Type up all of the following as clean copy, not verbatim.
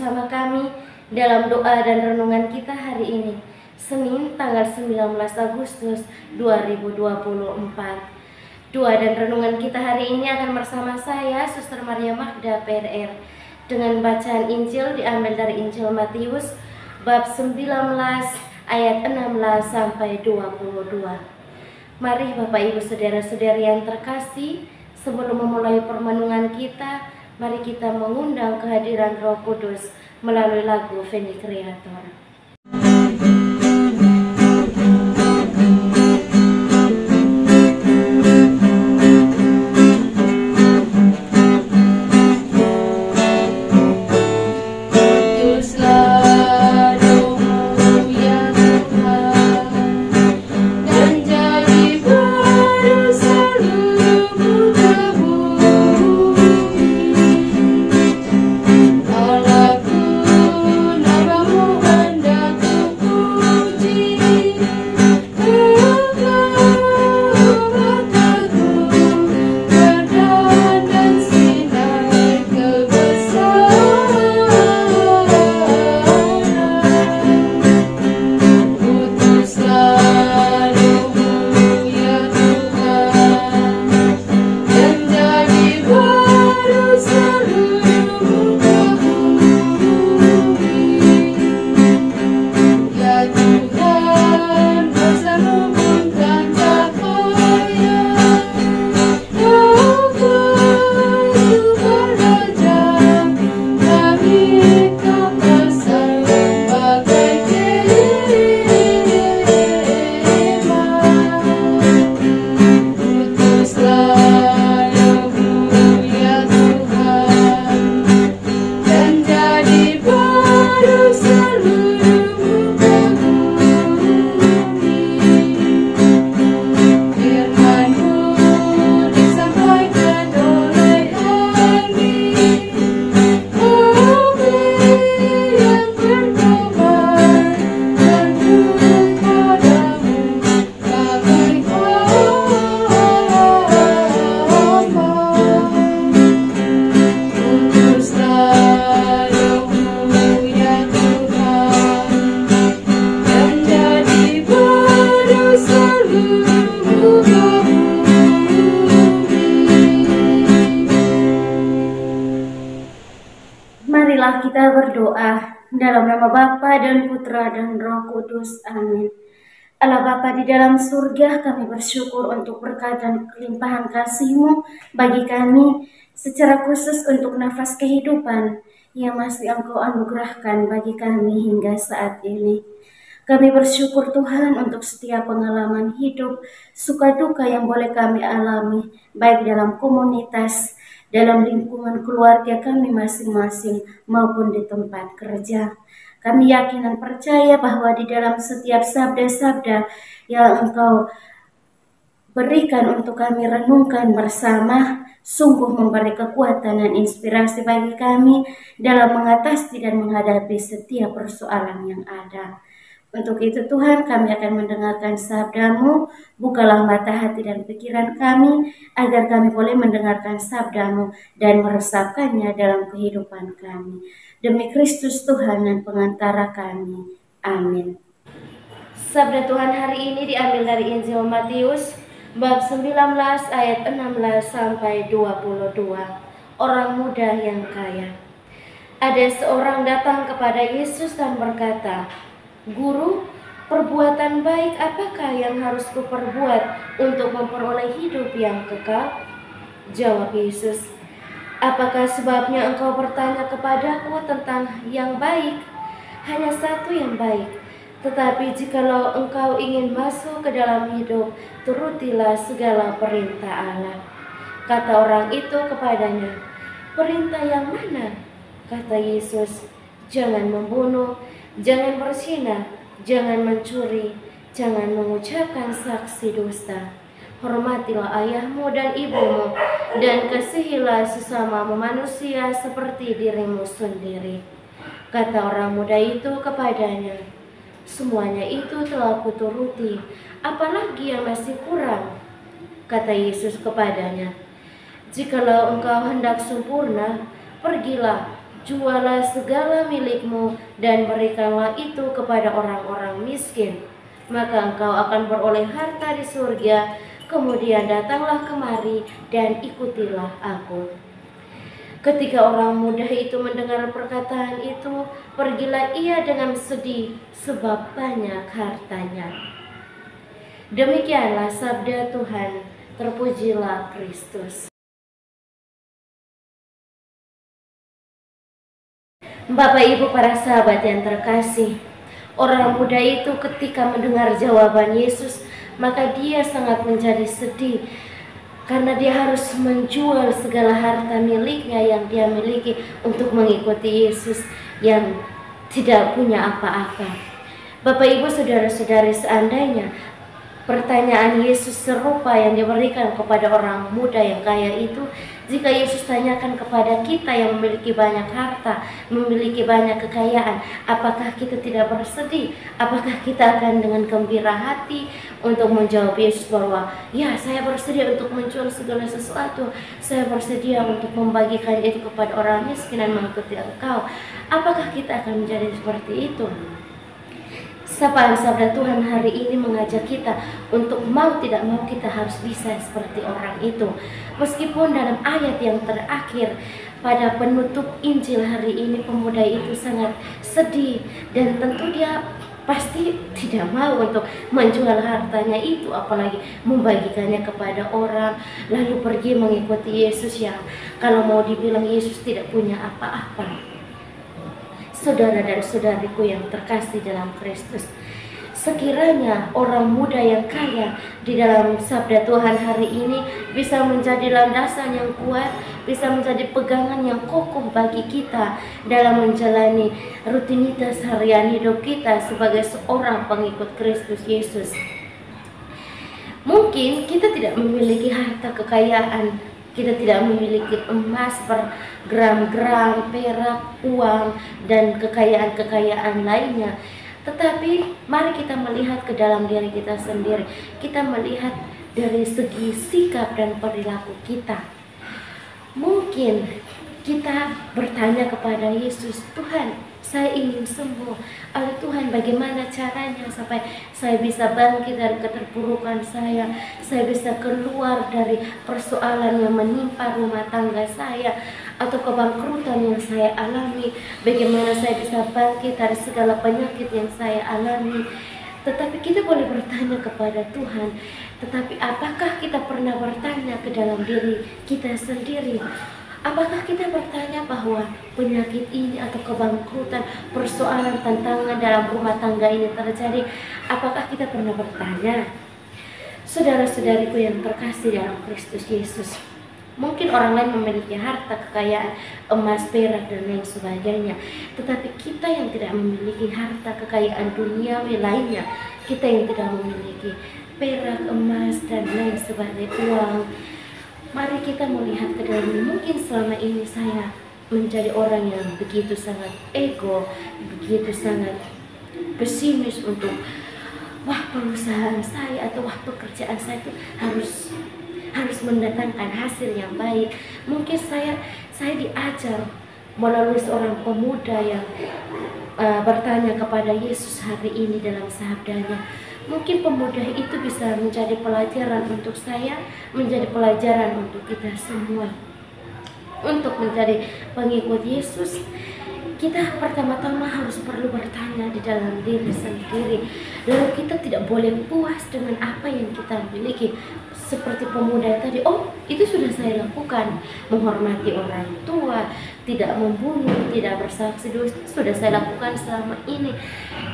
bersama kami dalam doa dan renungan kita hari ini, Senin tanggal 19 Agustus 2024. Doa dan renungan kita hari ini akan bersama saya, Suster Maria Magda, PRR, dengan bacaan Injil diambil dari Injil Matius, bab 19 ayat 16 sampai 22. Mari Bapak Ibu Saudara-saudari yang terkasih, sebelum memulai permenungan kita, mari kita mengundang kehadiran Roh Kudus melalui lagu Veni Creator. Marilah kita berdoa dalam nama Bapa dan Putra dan Roh Kudus. Amin. Allah Bapa di dalam surga, kami bersyukur untuk berkat dan kelimpahan kasih-Mu bagi kami, secara khusus untuk nafas kehidupan yang masih Engkau anugerahkan bagi kami hingga saat ini. Kami bersyukur Tuhan untuk setiap pengalaman hidup, suka duka yang boleh kami alami, baik dalam komunitas, dalam lingkungan keluarga kami masing-masing, maupun di tempat kerja. Kami yakin dan percaya bahwa di dalam setiap sabda-sabda yang Engkau berikan untuk kami renungkan bersama, sungguh memberi kekuatan dan inspirasi bagi kami dalam mengatasi dan menghadapi setiap persoalan yang ada. Untuk itu Tuhan, kami akan mendengarkan sabda-Mu. Bukalah mata hati dan pikiran kami, agar kami boleh mendengarkan sabda-Mu dan meresapkannya dalam kehidupan kami. Demi Kristus Tuhan dan pengantara kami. Amin. Sabda Tuhan hari ini diambil dari Injil Matius, bab 19 ayat 16 sampai 22. Orang muda yang kaya. Ada seorang datang kepada Yesus dan berkata, "Guru, perbuatan baik apakah yang harus kuperbuat untuk memperoleh hidup yang kekal?" Jawab Yesus, "Apakah sebabnya engkau bertanya kepadaku tentang yang baik? Hanya satu yang baik. Tetapi jikalau engkau ingin masuk ke dalam hidup, turutilah segala perintah Allah." Kata orang itu kepadanya, "Perintah yang mana?" Kata Yesus, "Jangan membunuh, jangan berzina, jangan mencuri, jangan mengucapkan saksi dusta. Hormatilah ayahmu dan ibumu, dan kasihilah sesamamu manusia seperti dirimu sendiri." Kata orang muda itu kepadanya, "Semuanya itu telah kuturuti, apalagi yang masih kurang?" Kata Yesus kepadanya, "Jikalau engkau hendak sempurna, pergilah, jualah segala milikmu dan berikanlah itu kepada orang-orang miskin, maka engkau akan beroleh harta di surga. Kemudian datanglah kemari dan ikutilah aku." Ketika orang muda itu mendengar perkataan itu, pergilah ia dengan sedih sebab banyak hartanya. Demikianlah sabda Tuhan. Terpujilah Kristus. Bapak Ibu para sahabat yang terkasih, orang muda itu ketika mendengar jawaban Yesus, maka dia sangat menjadi sedih karena dia harus menjual segala harta miliknya yang dia miliki untuk mengikuti Yesus yang tidak punya apa-apa. Bapak Ibu saudara-saudari, seandainya pertanyaan Yesus serupa yang diberikan kepada orang muda yang kaya itu, jika Yesus tanyakan kepada kita yang memiliki banyak harta, memiliki banyak kekayaan, apakah kita tidak bersedih? Apakah kita akan dengan gembira hati untuk menjawab Yesus bahwa ya, saya bersedia untuk menjual segala sesuatu, saya bersedia untuk membagikan itu kepada orang miskin dan mengikuti Engkau? Apakah kita akan menjadi seperti itu? Sapaan sabda Tuhan hari ini mengajak kita untuk mau tidak mau kita harus bisa seperti orang itu. Meskipun dalam ayat yang terakhir pada penutup Injil hari ini, pemuda itu sangat sedih dan tentu dia pasti tidak mau untuk menjual hartanya itu, apalagi membagikannya kepada orang, lalu pergi mengikuti Yesus yang kalau mau dibilang Yesus tidak punya apa-apa. Saudara dan saudariku yang terkasih dalam Kristus, sekiranya orang muda yang kaya di dalam sabda Tuhan hari ini bisa menjadi landasan yang kuat, bisa menjadi pegangan yang kokoh bagi kita dalam menjalani rutinitas harian hidup kita sebagai seorang pengikut Kristus Yesus. Mungkin kita tidak memiliki harta kekayaan, kita tidak memiliki emas bergram-gram, perak, uang, dan kekayaan-kekayaan lainnya. Tetapi mari kita melihat ke dalam diri kita sendiri. Kita melihat dari segi sikap dan perilaku kita. Mungkin kita bertanya kepada Yesus, "Tuhan, saya ingin sembuh. Tuhan, bagaimana caranya supaya saya bisa bangkit dari keterpurukan saya bisa keluar dari persoalan yang menimpa rumah tangga saya, atau kebangkrutan yang saya alami. Bagaimana saya bisa bangkit dari segala penyakit yang saya alami." Tetapi kita boleh bertanya kepada Tuhan. Tetapi apakah kita pernah bertanya ke dalam diri kita sendiri? Apakah kita bertanya bahwa penyakit ini atau kebangkrutan, persoalan, tantangan dalam rumah tangga ini terjadi? Apakah kita pernah bertanya? Saudara-saudariku yang terkasih dalam Kristus Yesus, mungkin orang lain memiliki harta kekayaan, emas, perak, dan lain sebagainya. Tetapi kita yang tidak memiliki harta kekayaan duniawi lainnya, kita yang tidak memiliki perak, emas, dan lain sebagainya, uang, mari kita melihat ke dalam diri. Mungkin selama ini saya menjadi orang yang begitu sangat ego, begitu sangat pesimis untuk perusahaan saya atau pekerjaan saya itu harus mendatangkan hasil yang baik. Mungkin saya diajar melalui seorang pemuda yang bertanya kepada Yesus hari ini dalam sabdanya. Mungkin pemuda itu bisa menjadi pelajaran untuk saya, menjadi pelajaran untuk kita semua. Untuk menjadi pengikut Yesus, kita pertama-tama harus perlu bertanya di dalam diri sendiri. Lalu kita tidak boleh puas dengan apa yang kita miliki. Seperti pemuda tadi, itu sudah saya lakukan. Menghormati orang tua, tidak membunuh, tidak bersaksi dosa, sudah saya lakukan selama ini.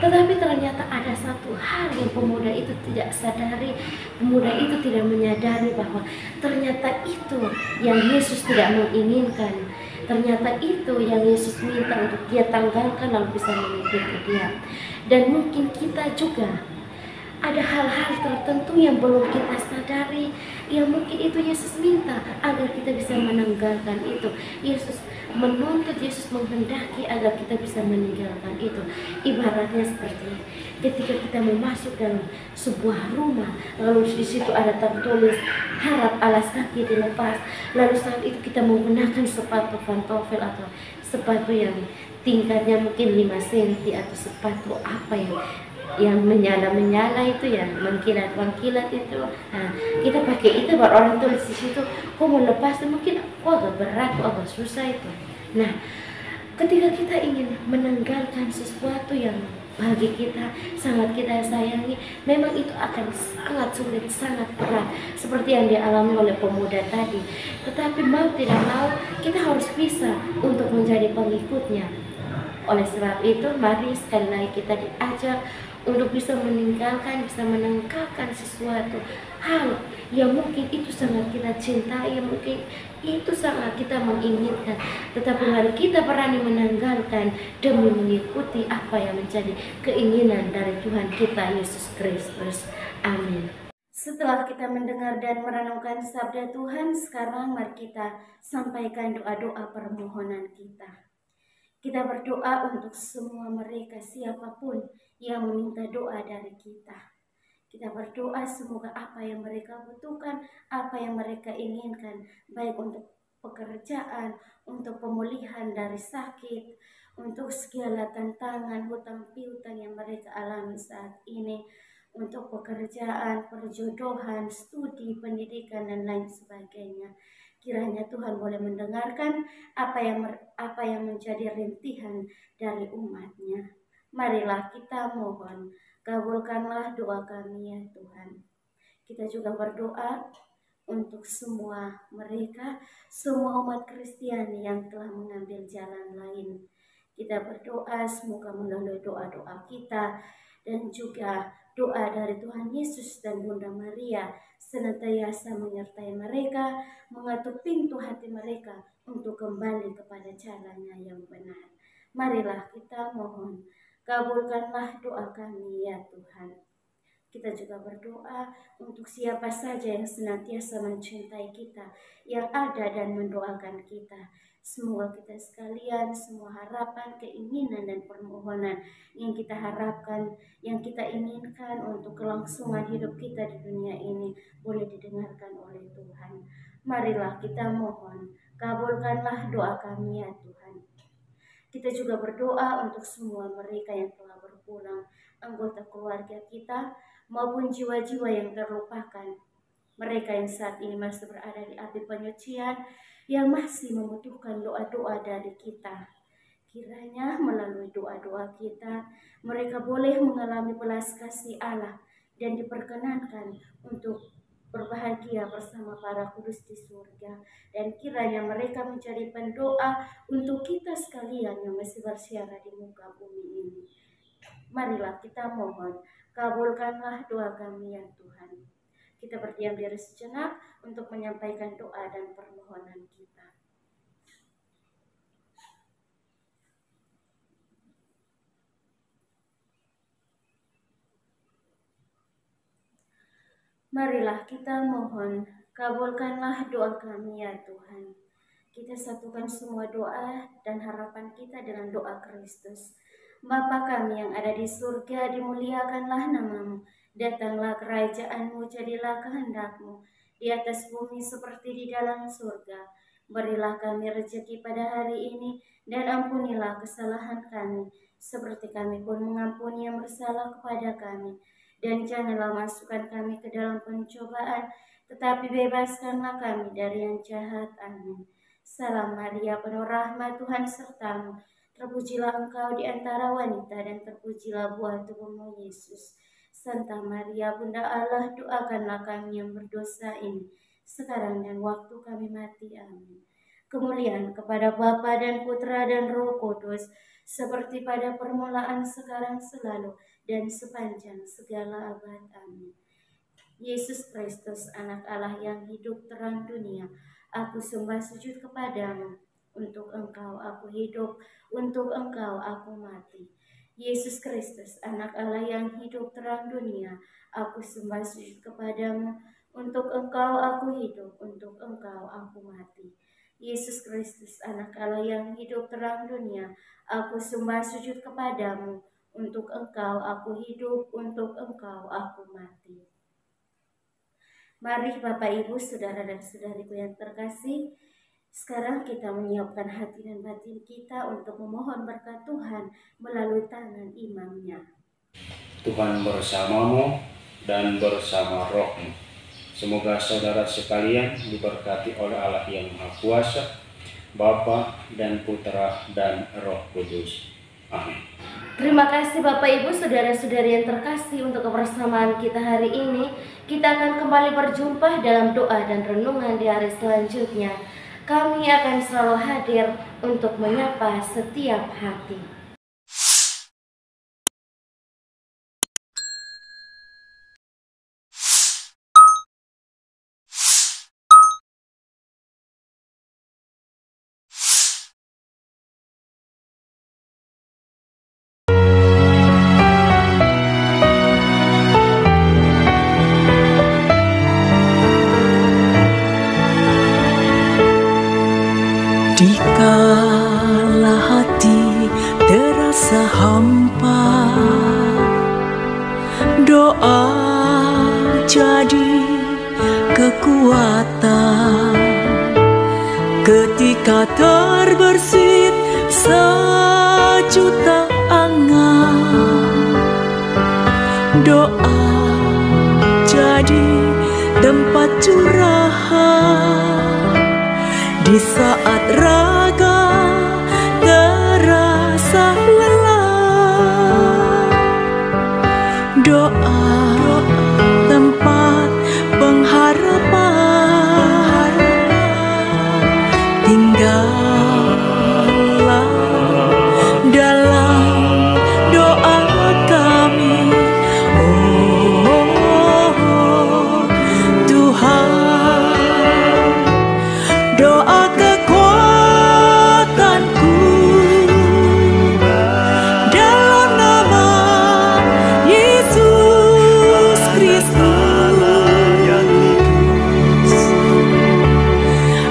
Tetapi ternyata ada satu hal yang pemuda itu tidak sadari. Pemuda itu tidak menyadari bahwa ternyata itu yang Yesus tidak menginginkan. Ternyata itu yang Yesus minta untuk dia tanggalkan lalu bisa mengikuti dia. Dan mungkin kita juga ada hal-hal tertentu yang belum kita sadari, yang mungkin itu Yesus minta agar kita bisa menanggalkan itu. Yesus menuntut, Yesus menghendaki agar kita bisa meninggalkan itu. Ibaratnya seperti ketika kita mau masuk dalam sebuah rumah, lalu di situ ada tertulis harap alas kaki dilepas, lalu saat itu kita menggunakan sepatu pantofel atau sepatu yang tingkatnya mungkin 5 cm atau sepatu apa yang menyala itu ya, mengkilat itu. Nah, kita pakai itu, baru orang tulis di situ, kok mau lepas mungkin agak berat, agak susah itu. Nah, ketika kita ingin menanggalkan sesuatu yang bagi kita sangat kita sayangi, memang itu akan sangat sulit, sangat berat, seperti yang dialami oleh pemuda tadi. Tetapi mau tidak mau kita harus bisa untuk menjadi pengikutnya. Oleh sebab itu, mari sekali lagi kita diajak untuk bisa meninggalkan, bisa menanggalkan sesuatu hal yang mungkin itu sangat kita cintai, mungkin itu sangat kita menginginkan, tetapi mari kita berani menanggalkan demi mengikuti apa yang menjadi keinginan dari Tuhan kita Yesus Kristus. Amin. Setelah kita mendengar dan merenungkan sabda Tuhan, sekarang mari kita sampaikan doa-doa permohonan kita. Kita berdoa untuk semua mereka, siapapun yang meminta doa dari kita. Kita berdoa semoga apa yang mereka butuhkan, apa yang mereka inginkan, baik untuk pekerjaan, untuk pemulihan dari sakit, untuk segala tantangan, hutang piutang yang mereka alami saat ini, untuk pekerjaan, perjodohan, studi, pendidikan, dan lain sebagainya. Kiranya Tuhan boleh mendengarkan apa yang menjadi rintihan dari umat-Nya. Marilah kita mohon, kabulkanlah doa kami ya Tuhan. Kita juga berdoa untuk semua mereka, semua umat Kristiani yang telah mengambil jalan lain. Kita berdoa semoga melalui doa-doa kita dan juga doa dari Tuhan Yesus dan Bunda Maria senantiasa menyertai mereka, mengetuk pintu hati mereka untuk kembali kepada jalannya yang benar. Marilah kita mohon, kabulkanlah doa kami ya Tuhan. Kita juga berdoa untuk siapa saja yang senantiasa mencintai kita, yang ada dan mendoakan kita. Semoga kita sekalian, semua harapan, keinginan, dan permohonan yang kita harapkan, yang kita inginkan untuk kelangsungan hidup kita di dunia ini boleh didengarkan oleh Tuhan. Marilah kita mohon, kabulkanlah doa kami ya Tuhan. Kita juga berdoa untuk semua mereka yang telah berpulang, anggota keluarga kita, maupun jiwa-jiwa yang terlupakan. Mereka yang saat ini masih berada di api penyucian, yang masih membutuhkan doa-doa dari kita. Kiranya melalui doa-doa kita, mereka boleh mengalami belas kasih Allah dan diperkenankan untuk berbahagia bersama para kudus di surga. Dan kiranya mereka menjadi pendoa untuk kita sekalian yang masih bersiara di muka bumi ini. Marilah kita mohon, kabulkanlah doa kami ya Tuhan. Kita berdiam diri sejenak untuk menyampaikan doa dan permohonan kita. Marilah kita mohon, kabulkanlah doa kami ya Tuhan. Kita satukan semua doa dan harapan kita dengan doa Kristus. Bapa kami yang ada di surga, dimuliakanlah namamu. Datanglah kerajaan-Mu, jadilah kehendak-Mu di atas bumi seperti di dalam surga. Berilah kami rezeki pada hari ini, dan ampunilah kesalahan kami, seperti kami pun mengampuni yang bersalah kepada kami. Dan janganlah masukkan kami ke dalam pencobaan, tetapi bebaskanlah kami dari yang jahat. Amin. Salam Maria, penuh rahmat, Tuhan sertamu. Terpujilah engkau di antara wanita, dan terpujilah buah tubuhmu Yesus. Santa Maria, Bunda Allah, doakanlah kami yang berdosa ini, sekarang dan waktu kami mati. Amin. Kemuliaan kepada Bapa dan Putra dan Roh Kudus, seperti pada permulaan, sekarang, selalu, dan sepanjang segala abad. Amin. Yesus Kristus, anak Allah yang hidup terang dunia, aku sembah sujud kepadamu. Untuk engkau aku hidup, untuk engkau aku mati. Yesus Kristus, anak Allah yang hidup terang dunia, aku sembah sujud kepadamu. Untuk engkau aku hidup, untuk engkau aku mati. Yesus Kristus, anak Allah yang hidup terang dunia, aku sembah sujud kepadamu. Untuk Engkau aku hidup, untuk Engkau aku mati. Mari Bapak Ibu, saudara dan saudariku yang terkasih, sekarang kita menyiapkan hati dan batin kita untuk memohon berkat Tuhan melalui tangan imamnya. Tuhan bersamamu dan bersama rohmu. Semoga saudara sekalian diberkati oleh Allah yang Maha Kuasa, Bapa dan Putra dan Roh Kudus. Amin. Terima kasih Bapak Ibu, saudara-saudari yang terkasih, untuk kebersamaan kita hari ini. Kita akan kembali berjumpa dalam doa dan renungan di hari selanjutnya. Kami akan selalu hadir untuk menyapa setiap hati. Dikala hati terasa hampa, doa jadi kekuatan. Ketika terbersit sejuta angan, doa jadi tempat curahan. Di saat raga terasa lelah, doa tempat pengharapan. Tinggallah dalam doa kami, oh Tuhan. Doa kekuatanku dalam nama Yesus Kristus.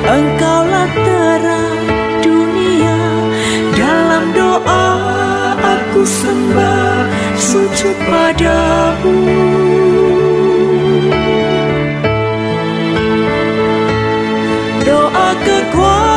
Engkaulah terang dunia, dalam doa aku sembah sujud padamu. Doa kekuatan